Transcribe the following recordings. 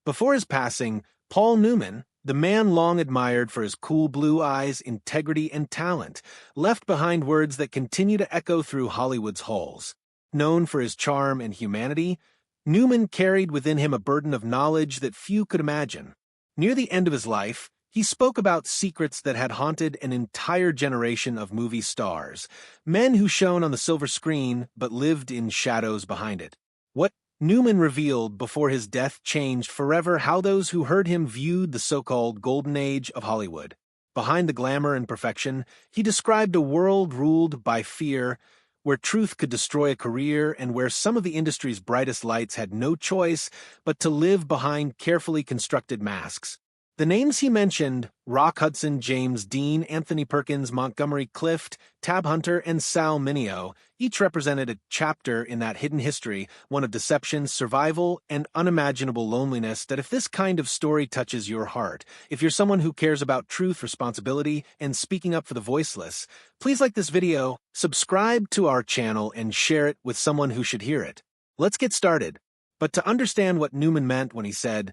Before his passing, Paul Newman, the man long admired for his cool blue eyes, integrity, and talent, left behind words that continue to echo through Hollywood's halls. Known for his charm and humanity, Newman carried within him a burden of knowledge that few could imagine. Near the end of his life, he spoke about secrets that had haunted an entire generation of movie stars, men who shone on the silver screen but lived in shadows behind it. What Newman revealed before his death changed forever how those who heard him viewed the so-called golden age of Hollywood. Behind the glamour and perfection, he described a world ruled by fear, where truth could destroy a career and where some of the industry's brightest lights had no choice but to live behind carefully constructed masks. The names he mentioned, Rock Hudson, James Dean, Anthony Perkins, Montgomery Clift, Tab Hunter, and Sal Mineo, each represented a chapter in that hidden history, one of deception, survival, and unimaginable loneliness that if this kind of story touches your heart, if you're someone who cares about truth, responsibility, and speaking up for the voiceless, please like this video, subscribe to our channel, and share it with someone who should hear it. Let's get started. But to understand what Newman meant when he said,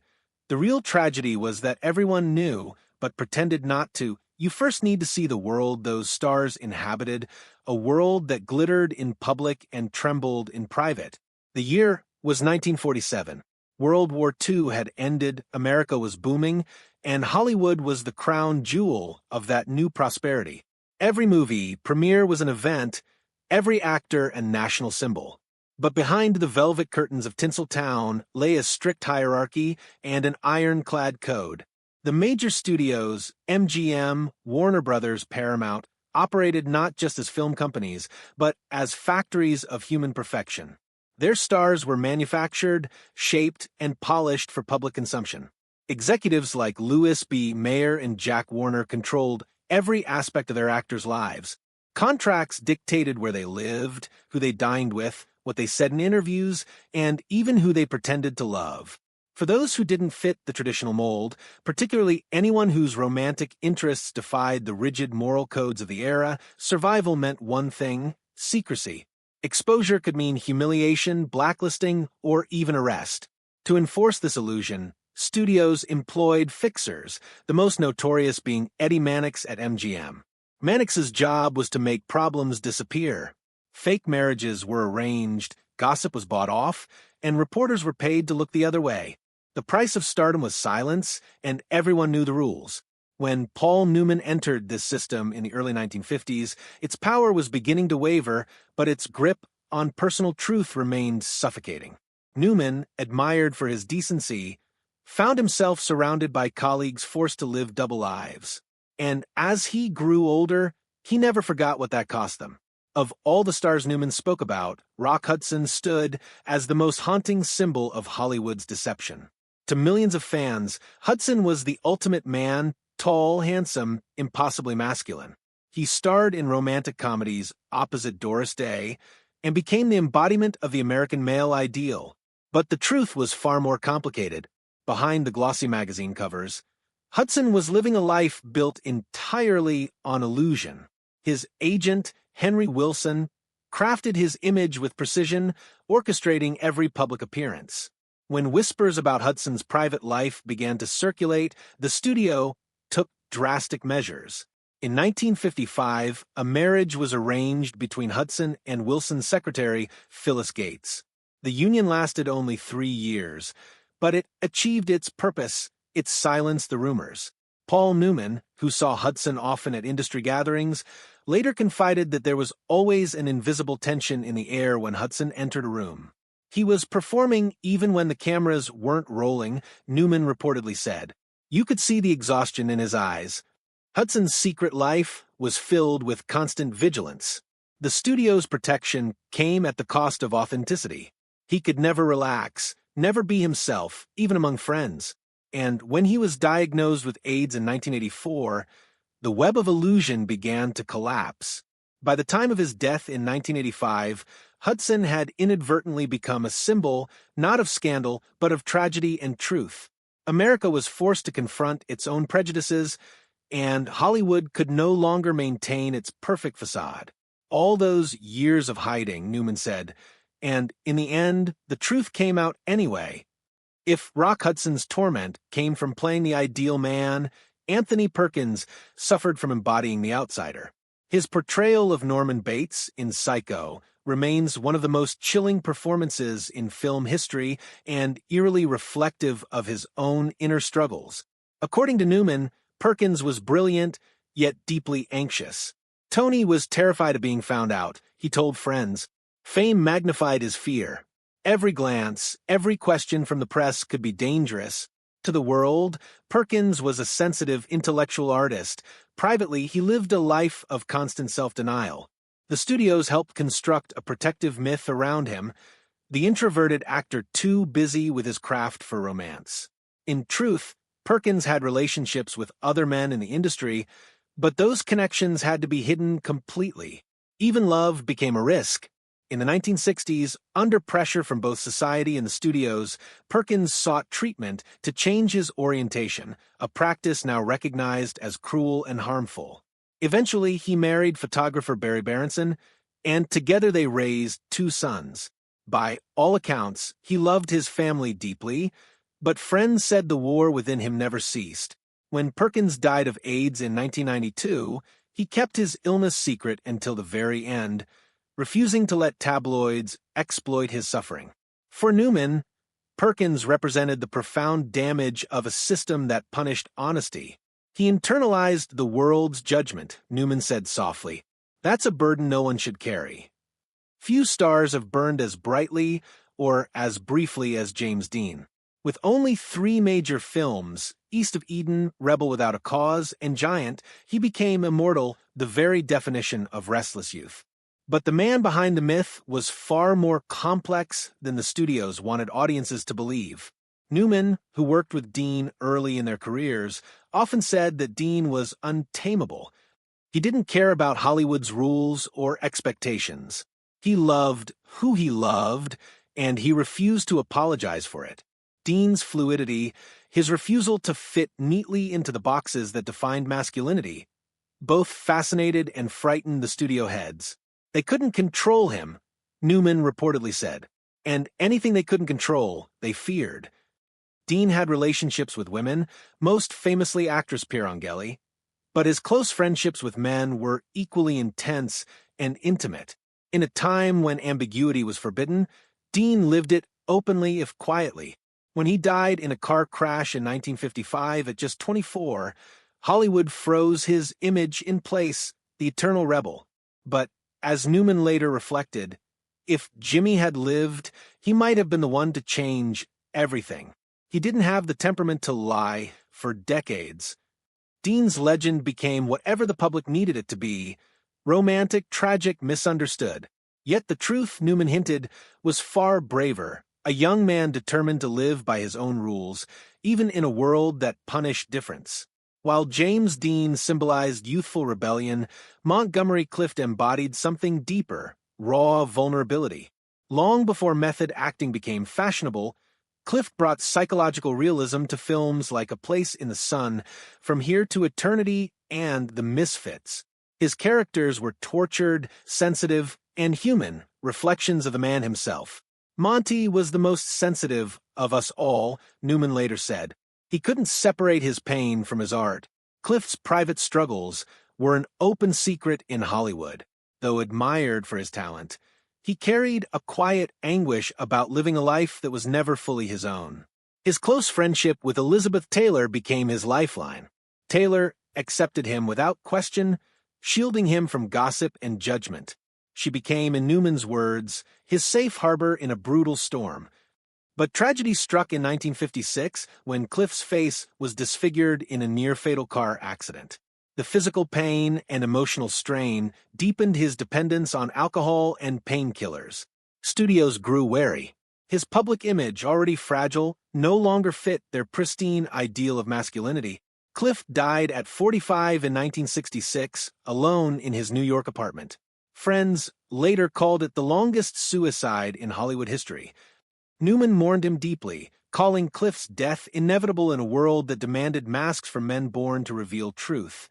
"The real tragedy was that everyone knew, but pretended not to," you first need to see the world those stars inhabited, a world that glittered in public and trembled in private. The year was 1947. World War II had ended, America was booming, and Hollywood was the crown jewel of that new prosperity. Every movie premiere was an event, every actor a national symbol. But behind the velvet curtains of Tinseltown lay a strict hierarchy and an ironclad code. The major studios, MGM, Warner Brothers, Paramount, operated not just as film companies, but as factories of human perfection. Their stars were manufactured, shaped, and polished for public consumption. Executives like Louis B. Mayer and Jack Warner controlled every aspect of their actors' lives. Contracts dictated where they lived, who they dined with, what they said in interviews, and even who they pretended to love. For those who didn't fit the traditional mold, particularly anyone whose romantic interests defied the rigid moral codes of the era, survival meant one thing: secrecy. Exposure could mean humiliation, blacklisting, or even arrest. To enforce this illusion, studios employed fixers, the most notorious being Eddie Mannix at MGM. Mannix's job was to make problems disappear. Fake marriages were arranged, gossip was bought off, and reporters were paid to look the other way. The price of stardom was silence, and everyone knew the rules. When Paul Newman entered this system in the early 1950s, its power was beginning to waver, but its grip on personal truth remained suffocating. Newman, admired for his decency, found himself surrounded by colleagues forced to live double lives. And as he grew older, he never forgot what that cost them. Of all the stars Newman spoke about, Rock Hudson stood as the most haunting symbol of Hollywood's deception. To millions of fans, Hudson was the ultimate man, tall, handsome, impossibly masculine. He starred in romantic comedies opposite Doris Day and became the embodiment of the American male ideal. But the truth was far more complicated. Behind the glossy magazine covers, Hudson was living a life built entirely on illusion. His agent, Henry Wilson, crafted his image with precision, orchestrating every public appearance. When whispers about Hudson's private life began to circulate, the studio took drastic measures. In 1955, a marriage was arranged between Hudson and Wilson's secretary, Phyllis Gates. The union lasted only 3 years, but it achieved its purpose. It silenced the rumors. Paul Newman, who saw Hudson often at industry gatherings, later confided that there was always an invisible tension in the air when Hudson entered a room. He was performing even when the cameras weren't rolling, Newman reportedly said. You could see the exhaustion in his eyes. Hudson's secret life was filled with constant vigilance. The studio's protection came at the cost of authenticity. He could never relax, never be himself, even among friends. And when he was diagnosed with AIDS in 1984, the web of illusion began to collapse. By the time of his death in 1985, Hudson had inadvertently become a symbol not of scandal, but of tragedy and truth. America was forced to confront its own prejudices, and Hollywood could no longer maintain its perfect facade. All those years of hiding, Newman said, and in the end, the truth came out anyway. If Rock Hudson's torment came from playing the ideal man, Anthony Perkins suffered from embodying the outsider. His portrayal of Norman Bates in Psycho remains one of the most chilling performances in film history and eerily reflective of his own inner struggles. According to Newman, Perkins was brilliant, yet deeply anxious. Tony was terrified of being found out, he told friends. Fame magnified his fear. Every glance, every question from the press could be dangerous. To the world, Perkins was a sensitive, intellectual artist. Privately, he lived a life of constant self-denial. The studios helped construct a protective myth around him, the introverted actor too busy with his craft for romance. In truth, Perkins had relationships with other men in the industry, but those connections had to be hidden completely. Even love became a risk. In the 1960s, under pressure from both society and the studios, Perkins sought treatment to change his orientation, a practice now recognized as cruel and harmful. Eventually, he married photographer Barry Berenson, and together they raised 2 sons. By all accounts, he loved his family deeply, but friends said the war within him never ceased. When Perkins died of AIDS in 1992, he kept his illness secret until the very end, refusing to let tabloids exploit his suffering. For Newman, Perkins represented the profound damage of a system that punished honesty. He internalized the world's judgment, Newman said softly. That's a burden no one should carry. Few stars have burned as brightly or as briefly as James Dean. With only 3 major films, East of Eden, Rebel Without a Cause, and Giant, he became immortal, the very definition of restless youth. But the man behind the myth was far more complex than the studios wanted audiences to believe. Newman, who worked with Dean early in their careers, often said that Dean was untamable. He didn't care about Hollywood's rules or expectations. He loved who he loved, and he refused to apologize for it. Dean's fluidity, his refusal to fit neatly into the boxes that defined masculinity, both fascinated and frightened the studio heads. They couldn't control him, Newman reportedly said, and anything they couldn't control, they feared. Dean had relationships with women, most famously actress Pirangeli, but his close friendships with men were equally intense and intimate. In a time when ambiguity was forbidden, Dean lived it openly if quietly. When he died in a car crash in 1955 at just 24, Hollywood froze his image in place, the eternal rebel. But as Newman later reflected, if Jimmy had lived, he might have been the one to change everything. He didn't have the temperament to lie for decades. Dean's legend became whatever the public needed it to be, romantic, tragic, misunderstood. Yet the truth, Newman hinted, was far braver, a young man determined to live by his own rules, even in a world that punished difference. While James Dean symbolized youthful rebellion, Montgomery Clift embodied something deeper, raw vulnerability. Long before method acting became fashionable, Clift brought psychological realism to films like A Place in the Sun, From Here to Eternity, and The Misfits. His characters were tortured, sensitive, and human, reflections of the man himself. Monty was the most sensitive of us all, Newman later said. He couldn't separate his pain from his art. Clift's private struggles were an open secret in Hollywood. Though admired for his talent, he carried a quiet anguish about living a life that was never fully his own. His close friendship with Elizabeth Taylor became his lifeline. Taylor accepted him without question, shielding him from gossip and judgment. She became, in Newman's words, his safe harbor in a brutal storm. But tragedy struck in 1956 when Clift's face was disfigured in a near-fatal car accident. The physical pain and emotional strain deepened his dependence on alcohol and painkillers. Studios grew wary. His public image, already fragile, no longer fit their pristine ideal of masculinity. Clift died at 45 in 1966, alone in his New York apartment. Friends later called it the longest suicide in Hollywood history. Newman mourned him deeply, calling Clift's death inevitable in a world that demanded masks from men born to reveal truth.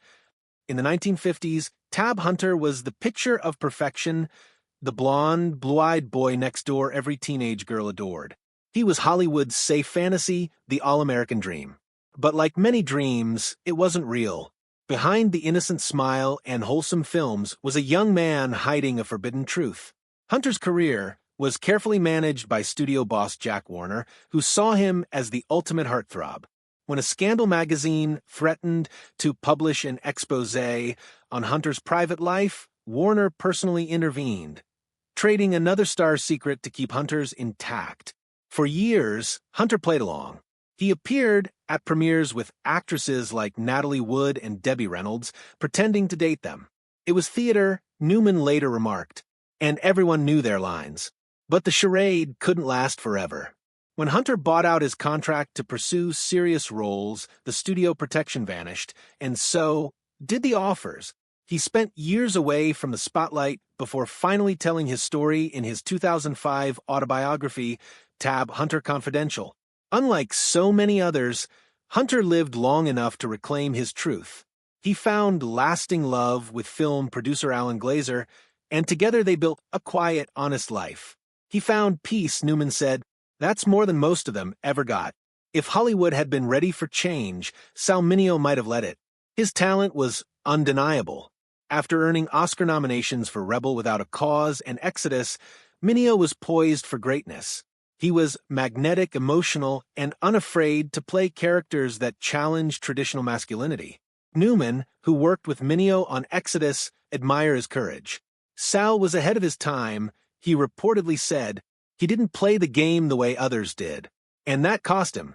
In the 1950s, Tab Hunter was the picture of perfection, the blonde, blue-eyed boy next door every teenage girl adored. He was Hollywood's safe fantasy, the all-American dream. But like many dreams, it wasn't real. Behind the innocent smile and wholesome films was a young man hiding a forbidden truth. Hunter's career was carefully managed by studio boss Jack Warner, who saw him as the ultimate heartthrob. When a scandal magazine threatened to publish an exposé on Hunter's private life, Warner personally intervened, trading another star's secret to keep Hunter's intact. For years, Hunter played along. He appeared at premieres with actresses like Natalie Wood and Debbie Reynolds, pretending to date them. It was theater, Newman later remarked, and everyone knew their lines. But the charade couldn't last forever. When Hunter bought out his contract to pursue serious roles, the studio protection vanished, and so did the offers. He spent years away from the spotlight before finally telling his story in his 2005 autobiography, Tab Hunter Confidential. Unlike so many others, Hunter lived long enough to reclaim his truth. He found lasting love with film producer Alan Glazer, and together they built a quiet, honest life. He found peace, Newman said. That's more than most of them ever got. If Hollywood had been ready for change, Sal Mineo might have led it. His talent was undeniable. After earning Oscar nominations for Rebel Without a Cause and Exodus, Mineo was poised for greatness. He was magnetic, emotional, and unafraid to play characters that challenged traditional masculinity. Newman, who worked with Mineo on Exodus, admired his courage. Sal was ahead of his time. He reportedly said, "He didn't play the game the way others did," and that cost him.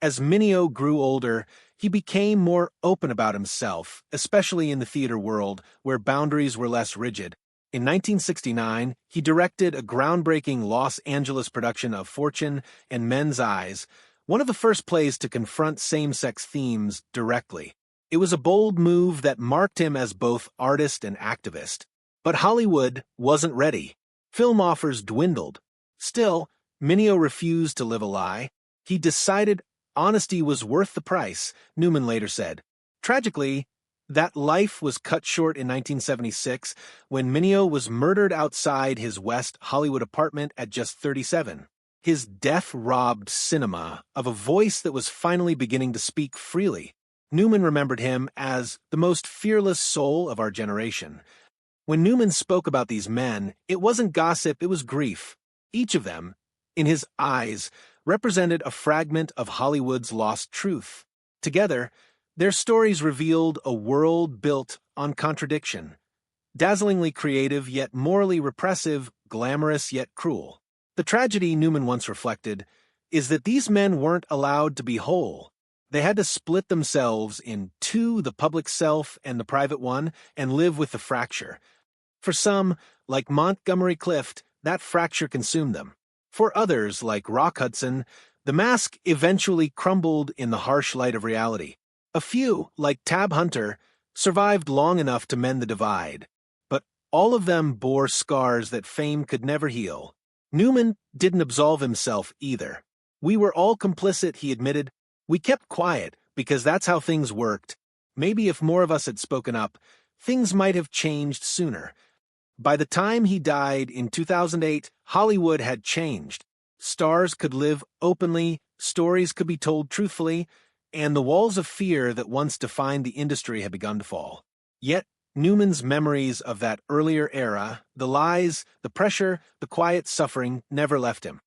As Mineo grew older, he became more open about himself, especially in the theater world, where boundaries were less rigid. In 1969, he directed a groundbreaking Los Angeles production of Fortune and Men's Eyes, one of the first plays to confront same-sex themes directly. It was a bold move that marked him as both artist and activist. But Hollywood wasn't ready. Film offers dwindled. Still, Mineo refused to live a lie. He decided honesty was worth the price, Newman later said. Tragically, that life was cut short in 1976 when Mineo was murdered outside his West Hollywood apartment at just 37. His death robbed cinema of a voice that was finally beginning to speak freely. Newman remembered him as the most fearless soul of our generation. When Newman spoke about these men, it wasn't gossip, it was grief. Each of them, in his eyes, represented a fragment of Hollywood's lost truth. Together, their stories revealed a world built on contradiction. Dazzlingly creative yet morally repressive, glamorous yet cruel. The tragedy, Newman once reflected, is that these men weren't allowed to be whole. They had to split themselves in two, the public self and the private one, and live with the fracture. For some, like Montgomery Clift, that fracture consumed them. For others, like Rock Hudson, the mask eventually crumbled in the harsh light of reality. A few, like Tab Hunter, survived long enough to mend the divide. But all of them bore scars that fame could never heal. Newman didn't absolve himself either. We were all complicit, he admitted. We kept quiet because that's how things worked. Maybe if more of us had spoken up, things might have changed sooner. By the time he died in 2008, Hollywood had changed. Stars could live openly, stories could be told truthfully, and the walls of fear that once defined the industry had begun to fall. Yet, Newman's memories of that earlier era, the lies, the pressure, the quiet suffering, never left him.